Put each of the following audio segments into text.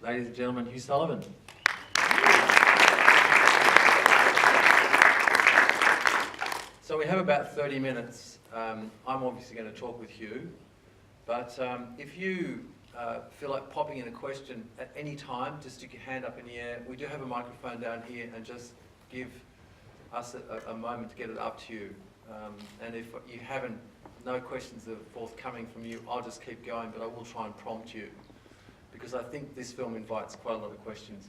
Ladies and gentlemen, Hugh Sullivan. So we have about 30 minutes. I'm obviously going to talk with Hugh, but if you feel like popping in a question at any time, just stick your hand up in the air. We do have a microphone down here, and just give us a moment to get it up to you. And if you haven't, no questions are forthcoming from you, I'll just keep going, but I will try and prompt you, because I think this film invites quite a lot of questions.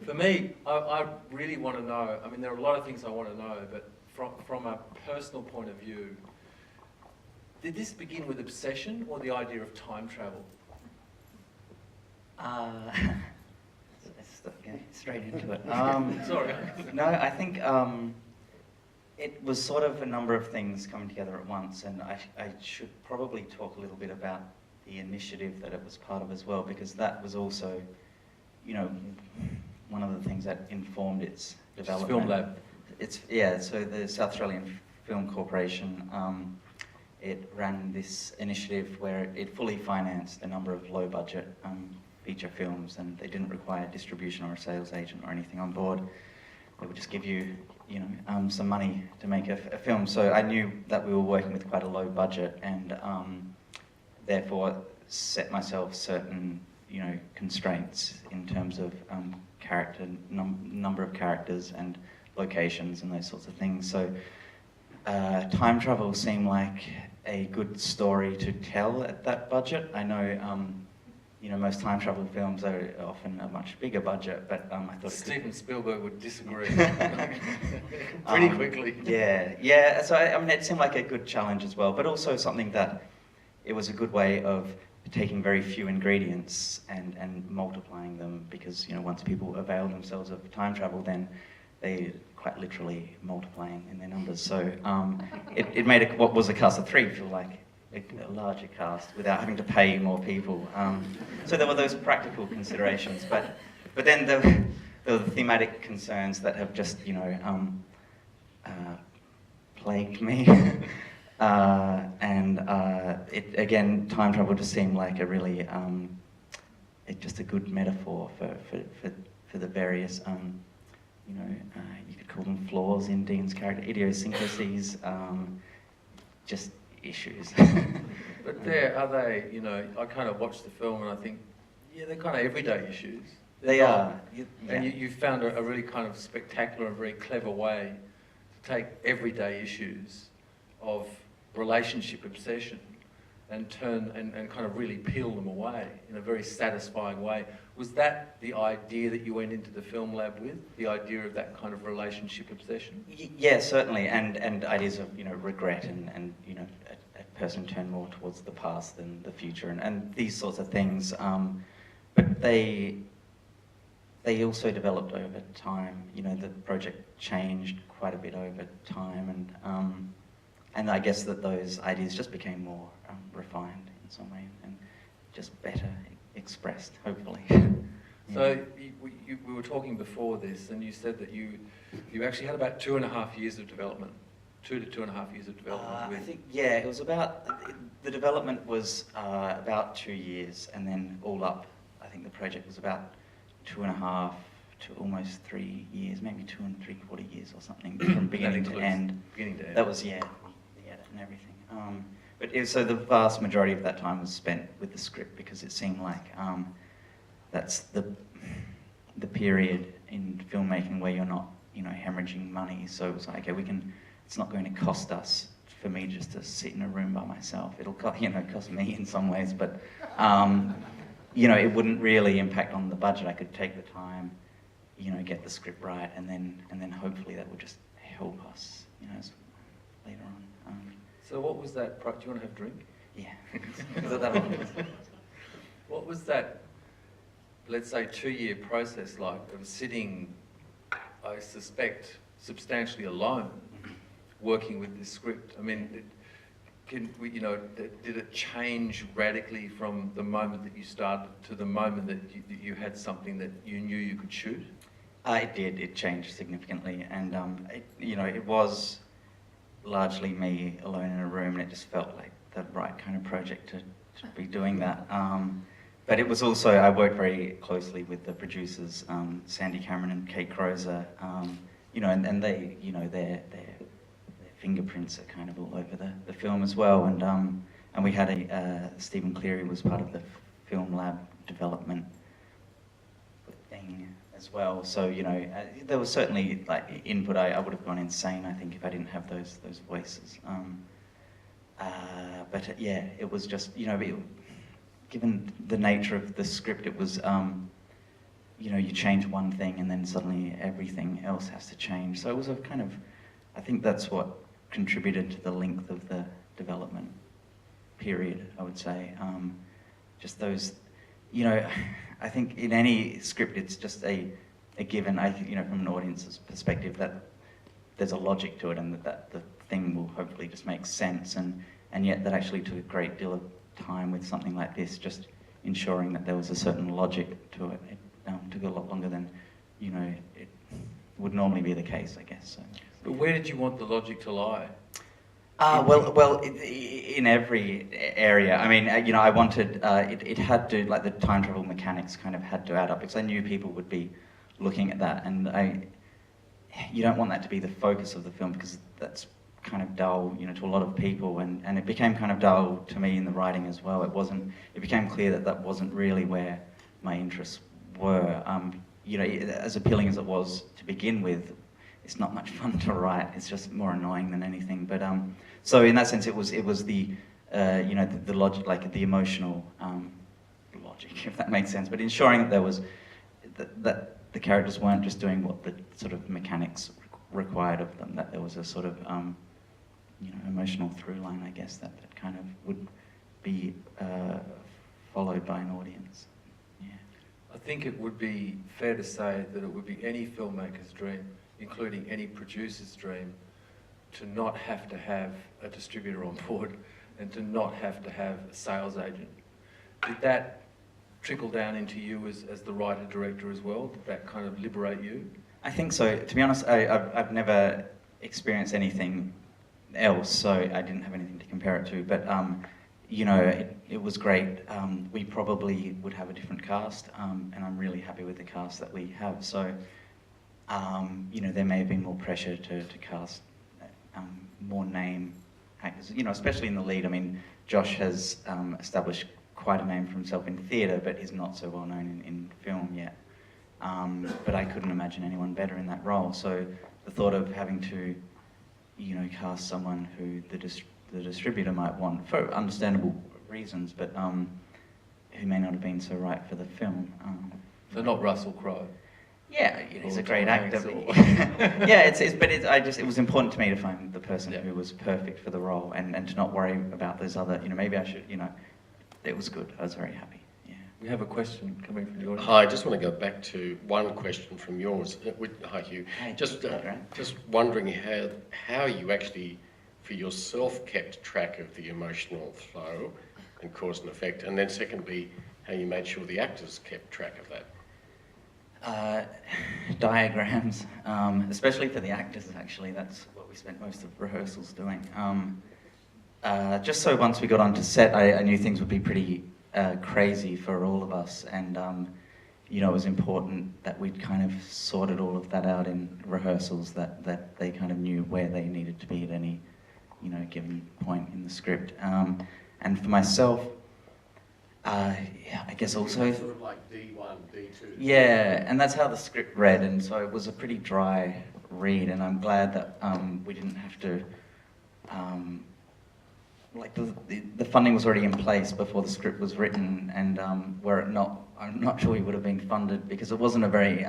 For me, I really want to know, I mean, there are a lot of things I want to know, but from a personal point of view, did this begin with obsession or the idea of time travel? Let's get straight into it. Sorry. No, I think it was sort of a number of things coming together at once, and I should probably talk a little bit about the initiative that it was part of as well, because that was also, you know, one of the things that informed its development. Film Lab. So the South Australian Film Corporation, it ran this initiative where it fully financed a number of low-budget feature films, and they didn't require distribution or a sales agent or anything on board. They would just give you, some money to make a film. So I knew that we were working with quite a low budget, and therefore set myself certain, constraints in terms of number of characters and locations and those sorts of things. So time travel seemed like a good story to tell at that budget. I know, most time travel films are often a much bigger budget, but I thought Steven Spielberg would disagree pretty quickly. Yeah. So I mean, it seemed like a good challenge as well, but also something that it was a good way of taking very few ingredients and multiplying them, because once people avail themselves of time travel, then they quite literally multiplying in their numbers. So it made what was a cast of 3 feel like a larger cast without having to pay more people. So there were those practical considerations, but then there were the thematic concerns that have just plagued me. It again, time travel just seemed like a really just a good metaphor for the various you could call them flaws in Dean's character, idiosyncrasies, just issues. But are they, I kind of watched the film and I think, yeah, they're kind of everyday issues. They are. And you found a really kind of spectacular and very clever way to take everyday issues of relationship obsession and turn and kind of really peel them away in a very satisfying way. Was that the idea that you went into the film lab with? The idea of that kind of relationship obsession? Yeah, certainly, and ideas of regret and a person turn more towards the past than the future and these sorts of things. But they also developed over time. The project changed quite a bit over time, and I guess that those ideas just became more refined in some way and just better expressed, hopefully. So we were talking before this, and you said that you actually had about 2.5 years of development, 2 to 2.5 years of development. I think, yeah, it was about, the development was about 2 years, and then all up, I think the project was about 2.5 to almost 3 years, maybe 2 3/4 years or something, from beginning to end. Beginning to end. That was, the edit and everything. So the vast majority of that time was spent with the script, because it seemed like that's the period in filmmaking where you're not, hemorrhaging money. So it was like, okay, it's not going to cost us for me just to sit in a room by myself. It'll cost me in some ways, but it wouldn't really impact on the budget. I could take the time, get the script right, and then hopefully that would just help us, later on. So what was that? Do you want to have a drink? Yeah. What was that, let's say, 2-year process like of sitting, I suspect, substantially alone, working with this script? I mean, did it change radically from the moment that you started to the moment that you had something that you knew you could shoot? It did. It changed significantly, and it was largely me alone in a room, and it just felt like the right kind of project to be doing that. but it was also, I worked very closely with the producers, Sandy Cameron and Kate Crozer, you know, and they, you know, their fingerprints are kind of all over the film as well. And we had Stephen Cleary was part of the film lab development thing as well. So, you know, there was certainly like input. I would have gone insane, I think, if I didn't have those voices. But yeah, it was just, you know, given the nature of the script, it was, you know, you change one thing and then suddenly everything else has to change. So it was a kind of, I think that's what contributed to the length of the development period, I would say. Just those, you know, I think in any script it's just a given, I think, you know, from an audience's perspective, that there's a logic to it and that the thing will hopefully just make sense, and yet that actually took a great deal of time with something like this, just ensuring that there was a certain logic to it. It took a lot longer than, you know, it would normally be the case, I guess. So. But where did you want the logic to lie? Well, in every area. I mean, you know, I wanted, it had to, like the time travel mechanics kind of had to add up, because I knew people would be looking at that, and you don't want that to be the focus of the film, because that's kind of dull, you know, to a lot of people, and it became kind of dull to me in the writing as well. It became clear that that wasn't really where my interests were. You know, as appealing as it was to begin with, it's not much fun to write. It's just more annoying than anything. But so in that sense, it was the you know, the logic, like the emotional logic, if that makes sense. But ensuring that there was that the characters weren't just doing what the sort of mechanics required of them. That there was a sort of you know, emotional through line, I guess, that kind of would be followed by an audience. Yeah. I think it would be fair to say that it would be any filmmaker's dream, including any producer's dream, to not have to have a distributor on board and to not have to have a sales agent. Did that trickle down into you as the writer-director as well? Did that kind of liberate you? I think so. To be honest, I've never experienced anything else, so I didn't have anything to compare it to. But you know, it was great. We probably would have a different cast, and I'm really happy with the cast that we have. So you know, there may have been more pressure to cast more name actors. You know, especially in the lead. I mean, Josh has established quite a name for himself in theatre, but he's not so well known in film yet. But I couldn't imagine anyone better in that role. So the thought of having to, you know, cast someone who the distributor might want for understandable reasons, but who may not have been so right for the film. So not Russell Crowe. Yeah, he's a great actor. Yeah, it was important to me to find the person who was perfect for the role, and to not worry about those other, you know, maybe I should, you know, it was good. I was very happy. We have a question coming from the audience. Hi, I just want to go back to one question from yours. Hi, Hugh. Hi, just wondering how you actually, for yourself, kept track of the emotional flow and cause and effect, and then secondly, how you made sure the actors kept track of that. Diagrams, especially for the actors, actually. That's what we spent most of rehearsals doing. Just so once we got onto set, I knew things would be pretty crazy for all of us, and you know, it was important that we'd kind of sorted all of that out in rehearsals, that they kind of knew where they needed to be at any, you know, given point in the script. And for myself, yeah, I guess also sort of like D1, D2. Yeah, and that's how the script read, and so it was a pretty dry read, and I'm glad that we didn't have to like the funding was already in place before the script was written, and were it not, I'm not sure we would have been funded, because it wasn't a very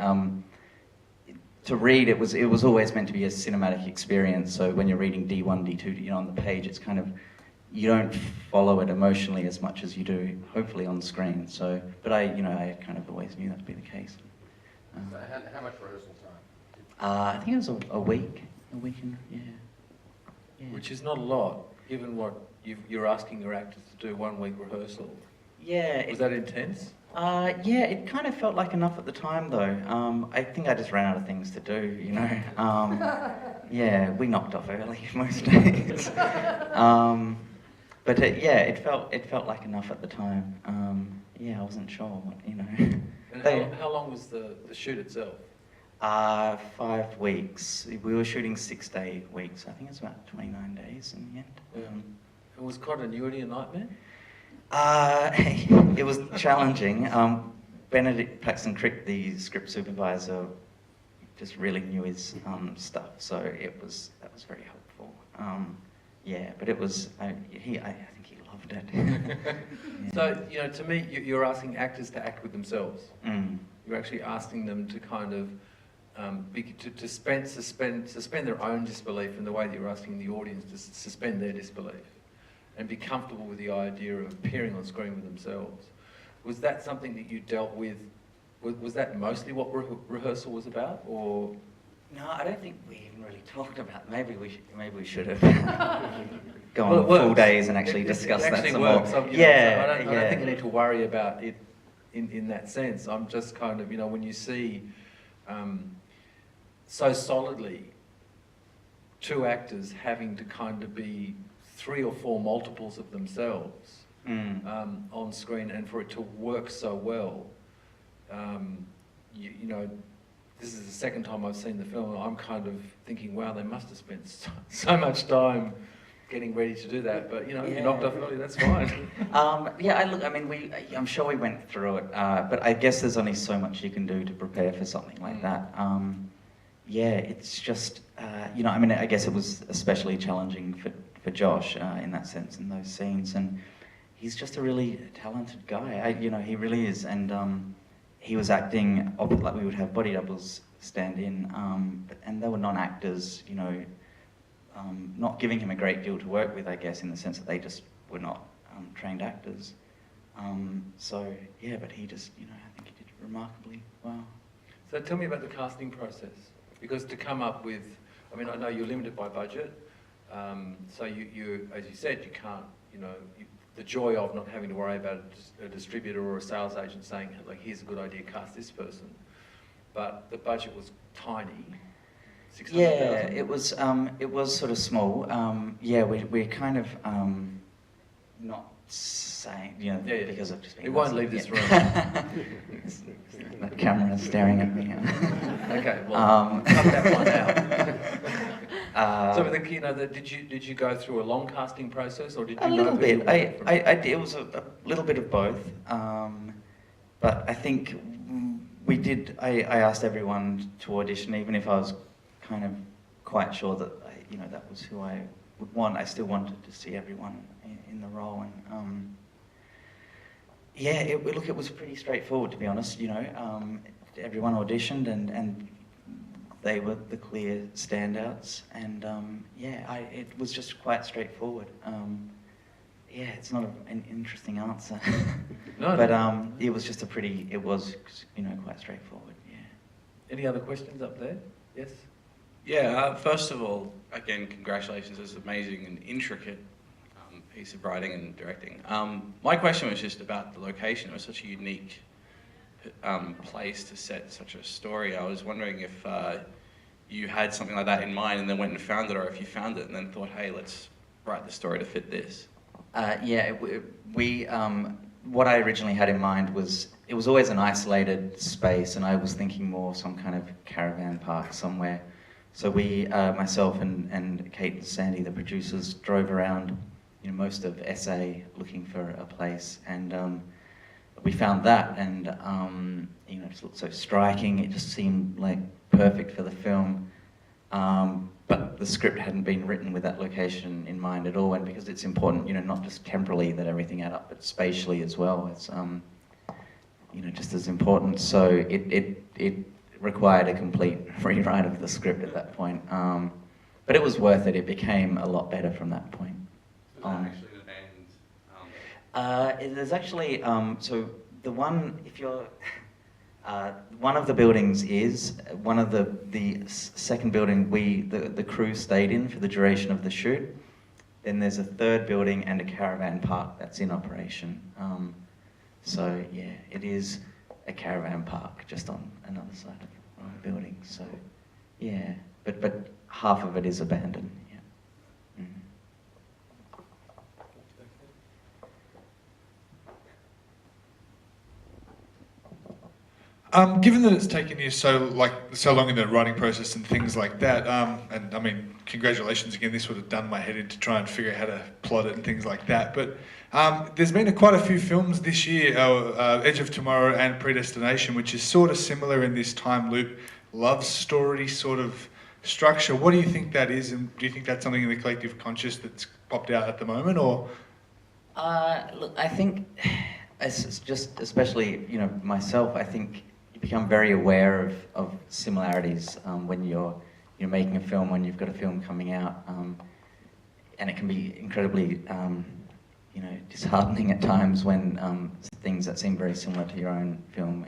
to read, it was always meant to be a cinematic experience. So when you're reading D1, D2, you know, on the page, it's kind of, you don't follow it emotionally as much as you do, hopefully, on screen. So, but I kind of always knew that to be the case. So how much rehearsal time? I think it was a week and yeah. Which is not a lot, given what you're asking your actors to do, 1 week rehearsal. Yeah. Was that intense? Yeah, it kind of felt like enough at the time, though. I think I just ran out of things to do, you know. Yeah, we knocked off early most days. But yeah, it felt like enough at the time. Yeah, I wasn't sure what, you know. And how long was the shoot itself? 5 weeks. We were shooting 6-day weeks. I think it's about 29 days in the end. Yeah. And was continuity a nightmare? It was challenging. Benedict Paxton Crick, the script supervisor, just really knew his stuff, so that was very helpful. Yeah, but it was, I think he loved it. Yeah. So, you know, to me, you're asking actors to act with themselves. Mm. You're actually asking them to kind of suspend their own disbelief in the way that you're asking the audience to suspend their disbelief and be comfortable with the idea of appearing on screen with themselves. Was that something that you dealt with? Was that mostly what rehearsal was about, or? No, I don't think we even really talked about it. Maybe we should have gone full days and actually discussed that some more. Yeah, I don't think you need to worry about it in that sense. I'm just kind of, you know, when you see so solidly two actors having to kind of be 3 or 4 multiples of themselves on screen, and for it to work so well, you know, this is the second time I've seen the film, and I'm kind of thinking, wow, they must have spent so much time getting ready to do that. But, you know, if you knocked off early, that's fine. Yeah, I'm sure we went through it, but I guess there's only so much you can do to prepare for something like that. Yeah, it's just, you know, I mean, I guess it was especially challenging for Josh in that sense, in those scenes, and he's just a really talented guy. You know, he really is, and he was acting like we would have body doubles stand in, and they were non-actors, you know, not giving him a great deal to work with, I guess, in the sense that they just were not trained actors. So yeah, but he just, you know, I think he did remarkably well. So tell me about the casting process, because to come up with, I mean, I know you're limited by budget, so you, as you said, you can't, you know, the joy of not having to worry about a distributor or a sales agent saying, like, here's a good idea, cast this person. But the budget was tiny. Yeah, it was sort of small. Yeah, we're kind of not saying, you know, because I've just been... It won't leave this room. That camera staring at me. Okay, well, cut that one out. So, you know, did you go through a long casting process, or did you? A little bit. It was a little bit of both. But I think we did. I asked everyone to audition, even if I was kind of quite sure that you know, that was who I would want. I still wanted to see everyone in the role, and yeah, it was pretty straightforward, to be honest. You know, everyone auditioned, and they were the clear standouts, and yeah, it was just quite straightforward. Yeah, it's not an interesting answer, No, but it was just it was, you know, quite straightforward. Yeah. Any other questions up there? Yes. Yeah. First of all, again, congratulations. It's an amazing and intricate piece of writing and directing. My question was just about the location. It was such a unique place to set such a story. I was wondering if you had something like that in mind and then went and found it, or if you found it and then thought, hey, let's write the story to fit this. Yeah, what I originally had in mind was, it was always an isolated space, and I was thinking more some kind of caravan park somewhere. So we, myself and Kate and Sandy, the producers, drove around, you know, most of SA looking for a place, and we found that, and you know, it looked so striking. It just seemed like perfect for the film, but the script hadn't been written with that location in mind at all, and because it's important, you know, not just temporally that everything add up, but spatially as well. It's you know, just as important. So it required a complete rewrite of the script at that point, but it was worth it. It became a lot better from that point. Actually an end. There's actually, so the one, if you're, one of the buildings is, one of the second building the crew stayed in for the duration of the shoot. Then there's a third building and a caravan park that's in operation. So yeah, it is a caravan park just on another side of the building. So yeah, but half of it is abandoned. Yeah. Mm-hmm. Given that it's taken you so long in the writing process and things like that, and I mean, congratulations again. This would have done my head in to try and figure out how to plot it and things like that. But there's been quite a few films this year, Edge of Tomorrow and Predestination, which is sort of similar in this time loop, love story sort of structure. What do you think that is, and do you think that's something in the collective conscious that's popped out at the moment, or? Look, I think, it's just especially myself, I think you become very aware of similarities when you're making a film, when you've got a film coming out, and it can be incredibly disheartening at times when things that seem very similar to your own film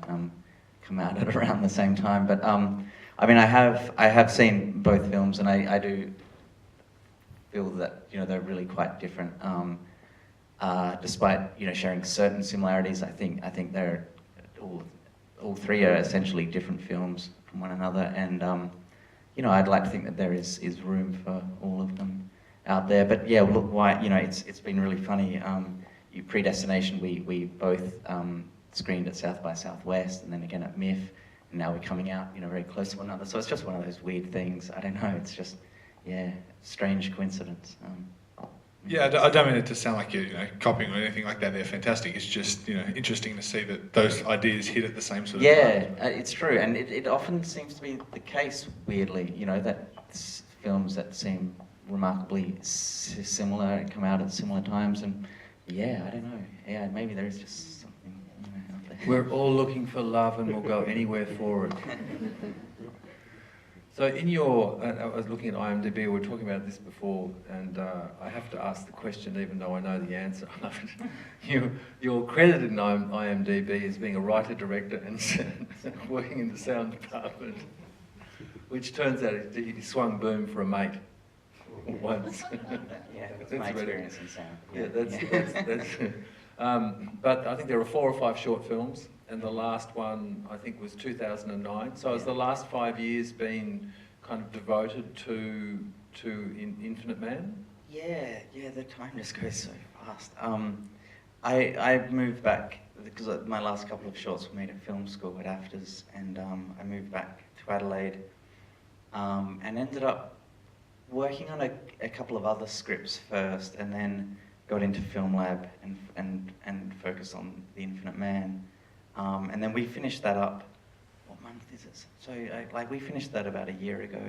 come out at around the same time. But I mean, I have seen both films, and I do feel that they're really quite different. Despite sharing certain similarities, I think they're all three are essentially different films from one another, and I'd like to think that there is room for all of them out there. But yeah, look, it's been really funny. Predestination, we both screened at South by Southwest, and then again at MIF, and now we're coming out very close to one another. So it's just one of those weird things. I don't know. It's just strange coincidence. Yeah, I don't mean it to sound like you're copying or anything like that. They're fantastic. It's just interesting to see that those ideas hit at the same sort of time. Yeah, it's true, and it often seems to be the case. Weirdly, that films that seem remarkably similar come out at similar times, and I don't know. Yeah, maybe there is just something out there. We're all looking for love, and we'll go anywhere for it. So in your, I was looking at IMDb, we were talking about this before, and I have to ask the question even though I know the answer. You're credited in IMDb as being a writer, director, and working in the sound department, which turns out you swung boom for a mate once. Yeah, that's my experience in sound. Yeah, that's but I think there are 4 or 5 short films, and the last one I think was 2009. So has the last 5 years been kind of devoted to Infinite Man? Yeah, the time just goes so fast. I moved back because my last couple of shorts were made at film school at AACTA, and I moved back to Adelaide and ended up working on a couple of other scripts first, and then got into Film Lab and focused on The Infinite Man. And then we finished that up. What month is it? So we finished that about a year ago.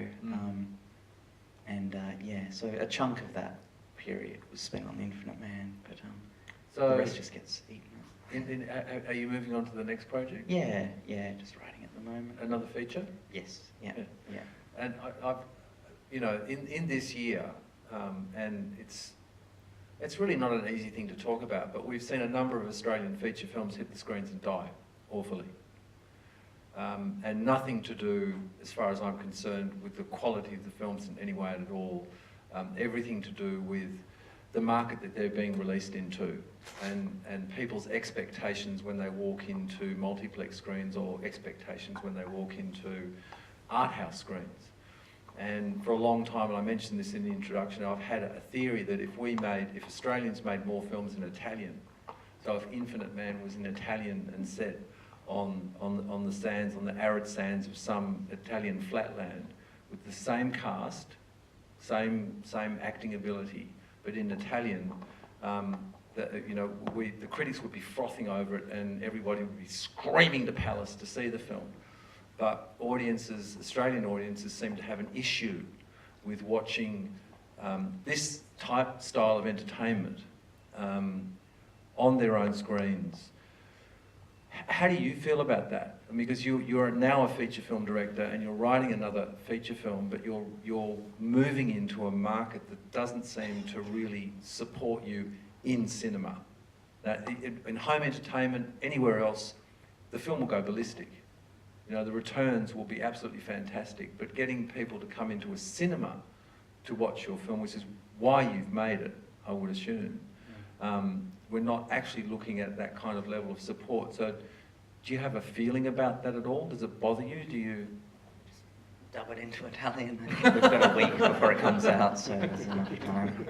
So a chunk of that period was spent on The Infinite Man, but so the rest just gets eaten up. Are you moving on to the next project? Yeah, just writing at the moment. Another feature? Yes, yeah. And I've in this year, and it's really not an easy thing to talk about, but we've seen a number of Australian feature films hit the screens and die awfully. And nothing to do, as far as I'm concerned, with the quality of the films in any way at all. Everything to do with the market that they're being released into, and people's expectations when they walk into multiplex screens, or expectations when they walk into art house screens. And for a long time, and I mentioned this in the introduction, I've had a theory that if Australians made more films in Italian, so if Infinite Man was in Italian and set on the sands, on the arid sands of some Italian flatland, with the same cast, same acting ability, but in Italian, the critics would be frothing over it, and everybody would be screaming to Palace to see the film. But Australian audiences seem to have an issue with watching this style of entertainment on their own screens. How do you feel about that? I mean, because you're now a feature film director and you're writing another feature film, but you're moving into a market that doesn't seem to really support you in cinema. Now, in home entertainment, anywhere else, the film will go ballistic. The returns will be absolutely fantastic, but getting people to come into a cinema to watch your film, which is why you've made it, I would assume, we're not actually looking at that kind of level of support. So do you have a feeling about that at all? Does it bother you? Do you just dub it into Italian? I think we've got a week before it comes out, so there's enough time.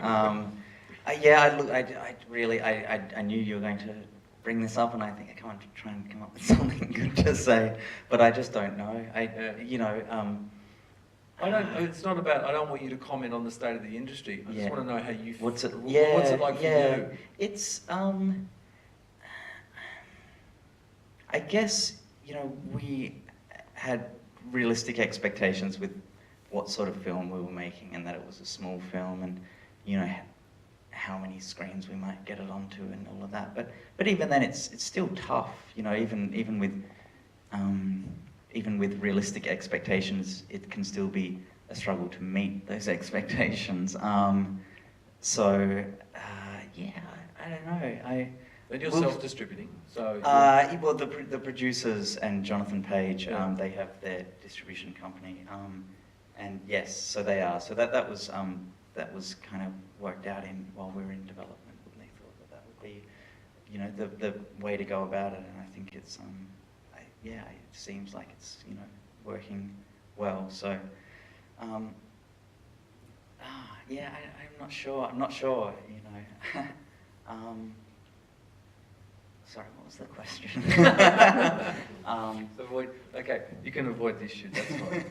I knew you were going to bring this up, and I think I can't try and come up with something good to say, but I just don't know. I don't. It's not about. I don't want you to comment on the state of the industry. I just want to know how you. What's it? What's it like for you? It's. I guess we had realistic expectations with what sort of film we were making, and that it was a small film, and how many screens we might get it onto, and all of that. But even then, it's still tough. Even with realistic expectations, it can still be a struggle to meet those expectations. So I don't know. And you're self-distributing, so. Well, the producers and Jonathan Page, they have their distribution company, and yes, so they are. So that was kind of worked out while we were in development, and they thought that would be, the way to go about it, and I think it's it seems like it's working well. So I'm not sure. Sorry, what was the question? Okay, you can avoid this shit. That's fine.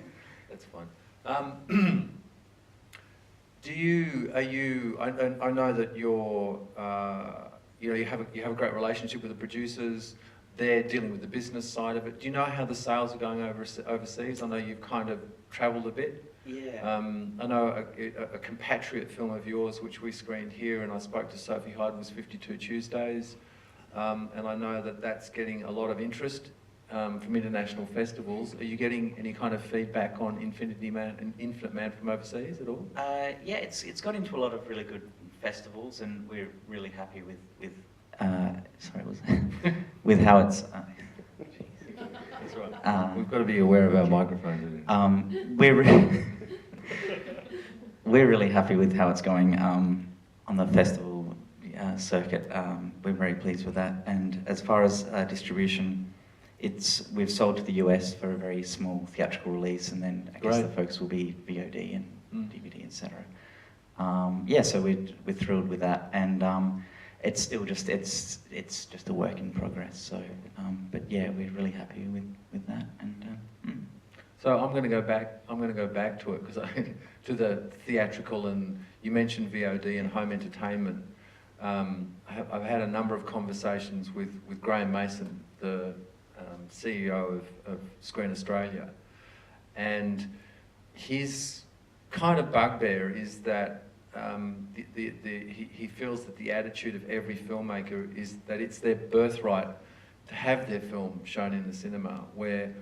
That's fine. I know that you're, you have a great relationship with the producers. They're dealing with the business side of it. Do you know how the sales are going overseas? I know you've kind of travelled a bit. Yeah. I know a compatriot film of yours, which we screened here, and I spoke to Sophie Hyde, was 52 Tuesdays. And I know that that's getting a lot of interest from international festivals. Are you getting any kind of feedback on Infinite Man from overseas at all? Yeah, it's got into a lot of really good festivals, and we're really happy with with how it's. That's right. We've got to be aware of our microphones. We're really happy with how it's going on the festival circuit. We're very pleased with that. And as far as distribution, we've sold to the US for a very small theatrical release, and then I guess the focus will be VOD and DVD, etc. So we're thrilled with that, and it's still just it's just a work in progress. So, but yeah, we're really happy with that. And so I'm going to go back to it because to the theatrical, and you mentioned VOD and home entertainment. I've had a number of conversations with Graham Mason, the CEO of Screen Australia, and his kind of bugbear is that he feels that the attitude of every filmmaker is that it's their birthright to have their film shown in the cinema, where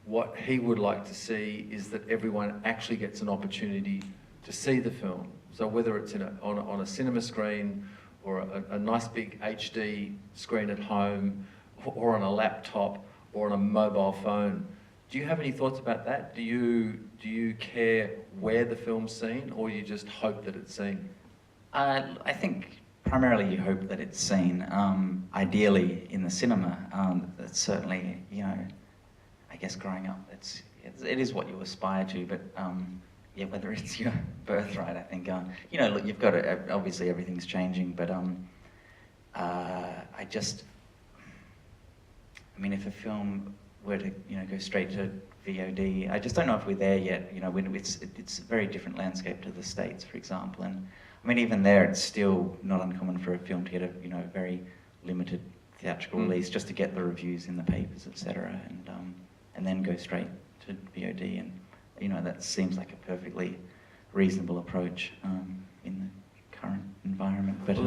what he would like to see is that everyone actually gets an opportunity to see the film. So whether it's on a cinema screen, or a nice big HD screen at home, or on a laptop, or on a mobile phone. Do you have any thoughts about that? Do you care where the film's seen, or you just hope that it's seen? I think primarily you hope that it's seen. Ideally in the cinema. It's certainly, I guess growing up, it is what you aspire to. But whether it's your birthright, I think. Look, you've got to. Obviously, everything's changing, but if a film were to go straight to VOD, I just don't know if we're there yet. It's a very different landscape to the States, for example, and even there, it's still not uncommon for a film to get a very limited theatrical release just to get the reviews in the papers, etc., and then go straight to VOD, and that seems like a perfectly reasonable approach in the current environment. But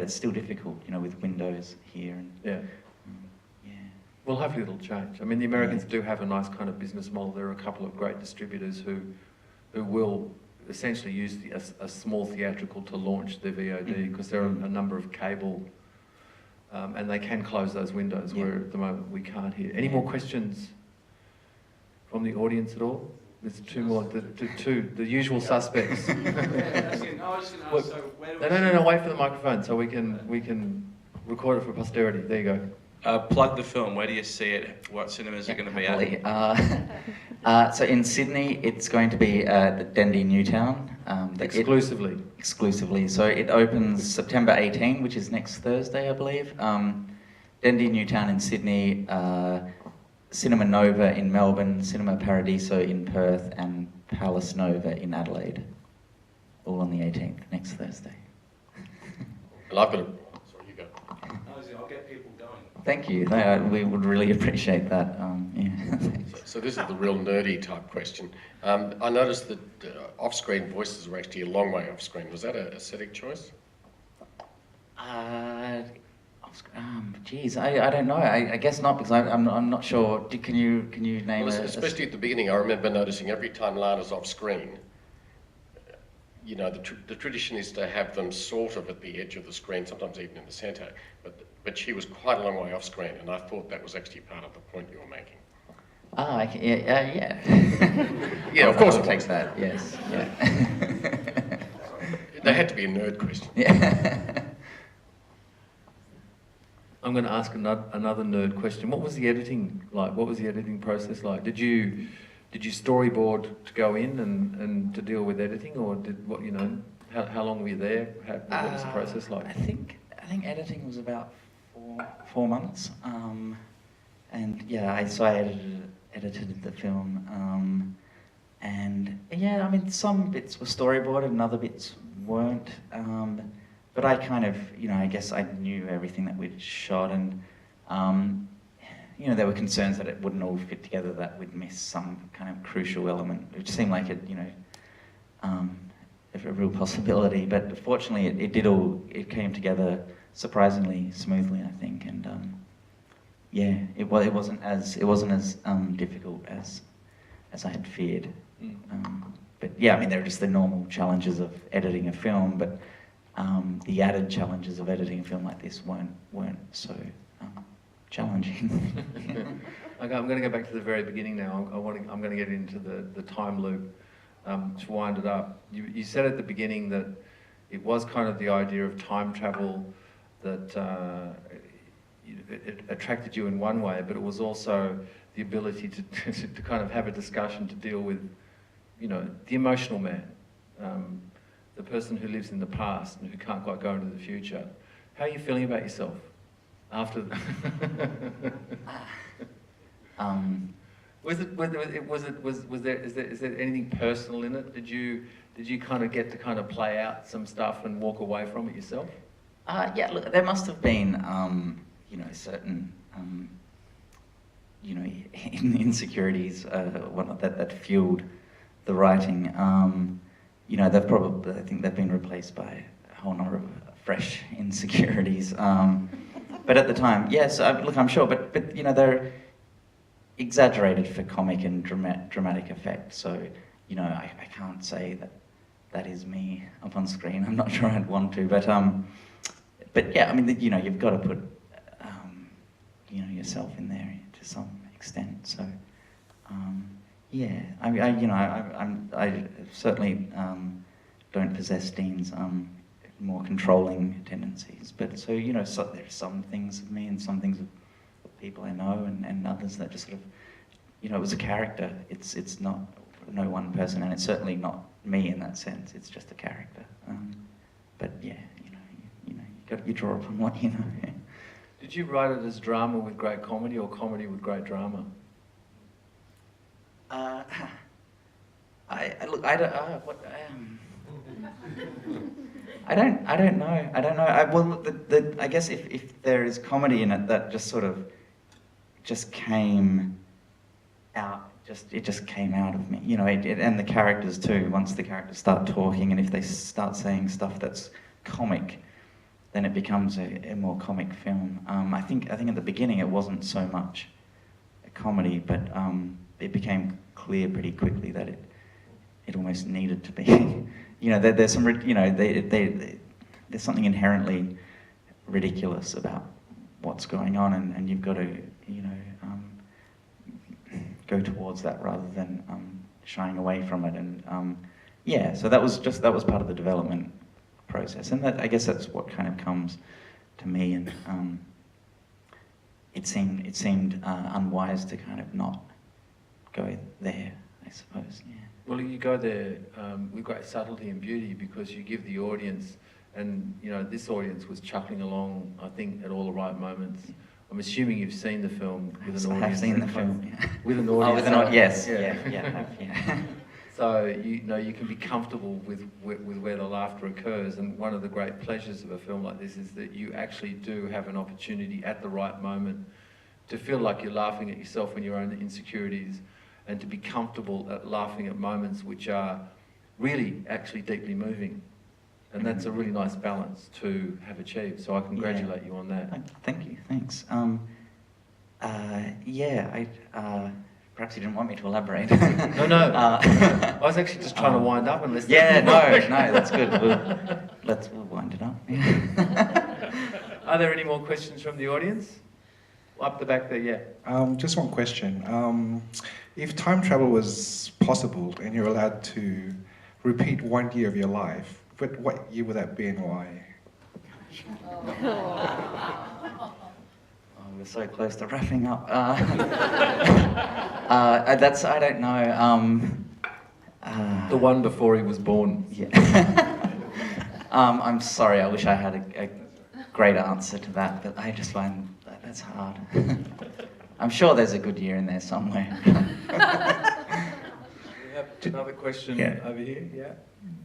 that's still difficult, with Windows here and. Yeah. Well, hopefully it'll change. The Americans do have a nice kind of business model. There are a couple of great distributors who will essentially use a small theatrical to launch their VOD, because there are a number of cable, and they can close those windows, where at the moment we can't hear. Any more questions from the audience at all? There's two more, the usual suspects. I was just going to ask, so where do we No, wait for the microphone so we can record it for posterity. There you go. Plug the film. Where do you see it? What cinemas are going to be at? So in Sydney, it's going to be at the Dendy Newtown. Exclusively. Exclusively. So it opens September 18, which is next Thursday, I believe. Dendy Newtown in Sydney, Cinema Nova in Melbourne, Cinema Paradiso in Perth, and Palace Nova in Adelaide. All on the 18th, next Thursday. And I've got a... Sorry, you go. I'll get people going. Thank you. We would really appreciate that. Yeah. So this is the real nerdy type question. I noticed that off-screen voices were actually a long way off-screen. Was that a aesthetic choice? Geez, I don't know. I guess not, because I'm not sure. Can you name Well, especially at the beginning, I remember noticing every time Lana's off-screen, you know, the tradition is to have them sort of at the edge of the screen, sometimes even in the centre, but she was quite a long way off-screen, and I thought that was actually part of the point you were making. Yeah. Yeah, of course I'll it take was. that, yes. Yeah. They had to be a nerd question. Yeah. I'm going to ask another nerd question. What was the editing like? What was the editing process like? Did you storyboard to go in and to deal with editing, or how long were you there? What was the process like? I think editing was about 4 months, and yeah, I edited the film, and yeah, I mean some bits were storyboarded and other bits weren't, but I kind of, I guess I knew everything that we'd shot, and there were concerns that it wouldn't all fit together, that we'd miss some kind of crucial element, which seemed like it, a real possibility. But fortunately, it came together surprisingly smoothly, I think, and yeah, it wasn't as difficult as I had feared. But yeah, I mean, there are just the normal challenges of editing a film, but the added challenges of editing a film like this weren't so challenging. Okay, I'm going to go back to the very beginning now. I'm going to get into the time loop to wind it up. You said at the beginning that it was kind of the idea of time travel that it attracted you in one way, but it was also the ability to kind of have a discussion to deal with, the emotional man, the person who lives in the past and who can't quite go into the future. How are you feeling about yourself after? Is there anything personal in it? Did you kind of get to kind of play out some stuff and walk away from it yourself? Yeah, look, there must have been, certain, insecurities that fueled the writing. I think they've been replaced by a whole number of fresh insecurities. But at the time, yes, I'm sure, but they're exaggerated for comic and dramatic effect. So, I can't say that is me up on screen. I'm not sure I'd want to, but yeah, I mean, you've got to put, yourself in there to some extent. So, yeah, I certainly don't possess Dean's more controlling tendencies, but so there's some things of me and some things of people I know and others that just sort of, it was a character. It's not no one person, and it's certainly not me in that sense. It's just a character. But yeah, you draw upon what you know. Did you write it as drama with great comedy or comedy with great drama? I don't know. I guess if there is comedy in it, that just sort of came out. It just came out of me, and the characters too. Once the characters start talking, and if they start saying stuff that's comic, then it becomes a more comic film. I think at the beginning it wasn't so much a comedy, but it became clear pretty quickly that it almost needed to be. There's some, there's something inherently ridiculous about what's going on, and you've got to, go towards that rather than shying away from it. And yeah, so that was part of the development process, and I guess that's what kind of comes to me. And it seemed unwise to kind of not go there, I suppose. Yeah. Well, you go there with great subtlety and beauty because you give the audience, and you know this audience was chuckling along, I think, at all the right moments. I'm assuming you've seen the film with an audience. I have seen the film. Yeah. With an audience. Oh, with an audience. Yes. Yeah. Yeah. I have, yeah. So you know you can be comfortable with where the laughter occurs, and one of the great pleasures of a film like this is that you actually do have an opportunity at the right moment to feel like you're laughing at yourself and your own insecurities, and to be comfortable at laughing at moments which are really actually deeply moving. And that's a really nice balance to have achieved. So I congratulate you on that. Thank you. Thanks. Perhaps you didn't want me to elaborate. No. I was actually just trying to wind up and listen. Yeah, no, that's good. We'll wind it up. Are there any more questions from the audience? Up the back there, yeah. Just one question. If time travel was possible and you're allowed to repeat 1 year of your life, what year would that be and why? We're so close to wrapping up. I don't know. The one before he was born. Yeah. I'm sorry, I wish I had a great answer to that, but I just find that's hard. I'm sure there's a good year in there somewhere. We have another question over here, yeah.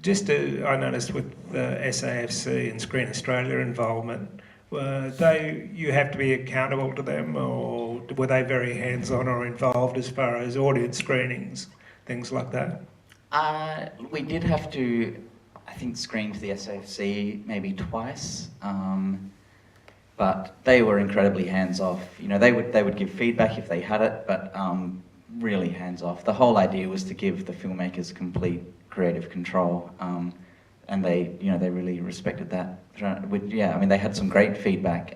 Just I noticed with the SAFC and Screen Australia involvement, you have to be accountable to them, or were they very hands-on or involved as far as audience screenings, things like that? We did have to, I think, screen to the SAFC maybe twice, but they were incredibly hands-off. You know, they would give feedback if they had it, but really hands-off. The whole idea was to give the filmmakers complete creative control, and they really respected that. Yeah, I mean, they had some great feedback,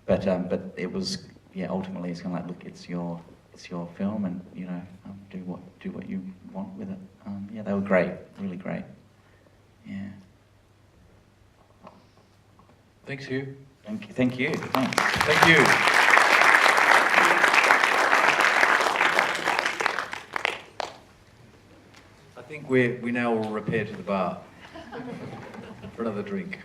but it was, ultimately it's kind of like, look, it's your film, and do what you want with it. They were great, really great. Yeah. Thanks, Hugh. Thank you. Thanks. Thank you. I think we now will repair to the bar for another drink.